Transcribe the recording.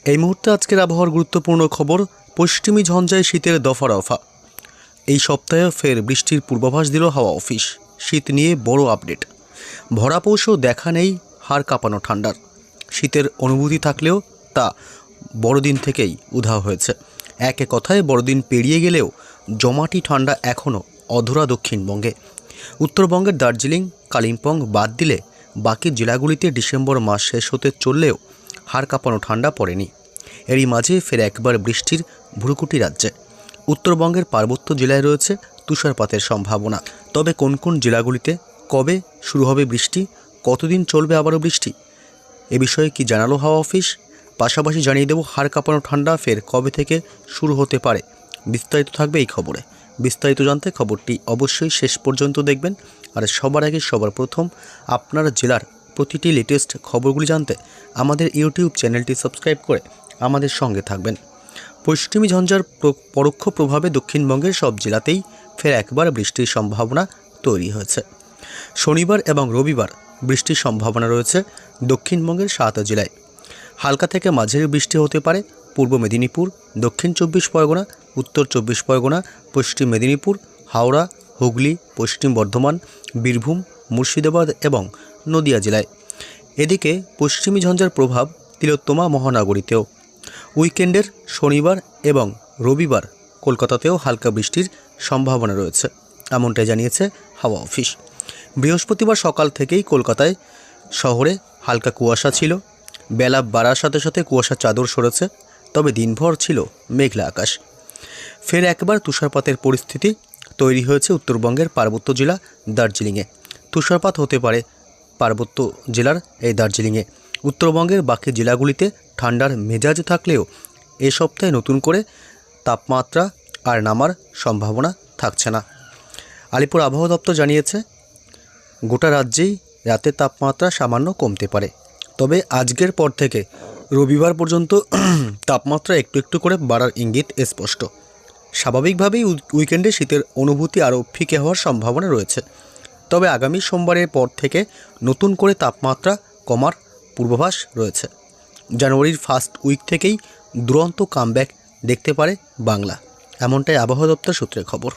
এই মুহূর্তে আজকের আবহাওয়ার গুরুত্বপূর্ণ খবর, পশ্চিমী ঝঞ্ঝায় শীতের দফা রফা। এই সপ্তাহে ফের বৃষ্টির পূর্বাভাস দিল হাওয়া অফিস। শীত নিয়ে বড় আপডেট। ভরা পৌষেও দেখা নেই হাড় কাঁপানো ঠান্ডার। শীতের অনুভূতি থাকলেও তা বড়দিন থেকেই উধাও হয়েছে। একে কথায় বড়দিন পেরিয়ে গেলেও জমাটি ঠান্ডা এখনও অধরা দক্ষিণবঙ্গে। উত্তরবঙ্গের দার্জিলিং, কালিম্পং বাদ দিলে বাকি জেলাগুলিতে ডিসেম্বর মাস শেষ হতে চললেও হাড় কাঁপানো ঠান্ডা পড়েনি। এরই মাঝে ফের একবার বৃষ্টির ভ্রুকুটি রাজ্যে। উত্তরবঙ্গের পার্বত্য জেলায় রয়েছে তুষারপাতের সম্ভাবনা। তবে কোন কোন জেলাগুলিতে কবে শুরু হবে বৃষ্টি, কতদিন চলবে আবারও বৃষ্টি, এ বিষয়ে কি জানালো হাওয়া অফিস? পাশাপাশি জানিয়ে দেব হাড় কাঁপানো ঠান্ডা ফের কবে থেকে শুরু হতে পারে। বিস্তারিত থাকবে এই খবরে। বিস্তারিত জানতে খবরটি অবশ্যই শেষ পর্যন্ত দেখবেন। আর সবার আগে সবার প্রথম আপনার জেলার প্রতিটি লেটেস্ট খবরগুলি জানতে আমাদের ইউটিউব চ্যানেলটি সাবস্ক্রাইব করে আমাদের সঙ্গে থাকবেন। পশ্চিমী ঝঞ্ঝার পরোক্ষ প্রভাবে দক্ষিণবঙ্গের সব জেলাতেই ফের একবার বৃষ্টির সম্ভাবনা তৈরি হয়েছে। শনিবার এবং রবিবার বৃষ্টির সম্ভাবনা রয়েছে দক্ষিণবঙ্গের 7 জেলায়। হালকা থেকে মাঝারি বৃষ্টি হতে পারে পূর্ব মেদিনীপুর, দক্ষিণ 24 পরগনা, উত্তর 24 পরগনা, পশ্চিম মেদিনীপুর, হাওড়া, হুগলি, পশ্চিম বর্ধমান, বীরভূম, মুর্শিদাবাদ এবং নদিয়া জেলায়। এদিকে পশ্চিমী ঝঞ্ঝার প্রভাব তিলোত্তমা মহানগরীতেও। উইকেন্ডের শনিবার এবং রবিবার কলকাতাতেও হালকা বৃষ্টির সম্ভাবনা রয়েছে, এমনটাই জানিয়েছে হাওয়া অফিস। বৃহস্পতিবার সকাল থেকেই কলকাতায় শহরে হালকা কুয়াশা ছিল। বেলা বাড়ার সাথে সাথে কুয়াশার চাদর সরেছে, তবে দিনভর ছিল মেঘলা আকাশ। ফের একবার তুষারপাতের পরিস্থিতি তৈরি হয়েছে উত্তরবঙ্গের পার্বত্য জেলা দার্জিলিংয়ে। তুষারপাত হতে পারে পার্বত্য জেলার এই দার্জিলিংয়ে। উত্তরবঙ্গের বাকি জেলাগুলিতে ঠান্ডার মেজাজ থাকলেও এ সপ্তাহে নতুন করে তাপমাত্রা আর নামার সম্ভাবনা থাকছে না। আলিপুর আবহাওয়া দপ্তর জানিয়েছে গোটা রাজ্যেই রাতের তাপমাত্রা সামান্য কমতে পারে। তবে আজকের পর থেকে রবিবার পর্যন্ত তাপমাত্রা একটু একটু করে বাড়ার ইঙ্গিত স্পষ্ট। স্বাভাবিকভাবেই উইকেন্ডে শীতের অনুভূতি আরও ফিকে হওয়ার সম্ভাবনা রয়েছে। তবে আগামী সোমবারের পর থেকে নতুন করে তাপমাত্রা কমার পূর্বাভাস রয়েছে। জানুয়ারির ফার্স্ট উইক থেকেই দুরন্ত কামব্যাক দেখতে পারে বাংলা, এমনটাই আবহাওয়া দপ্তর সূত্রে খবর।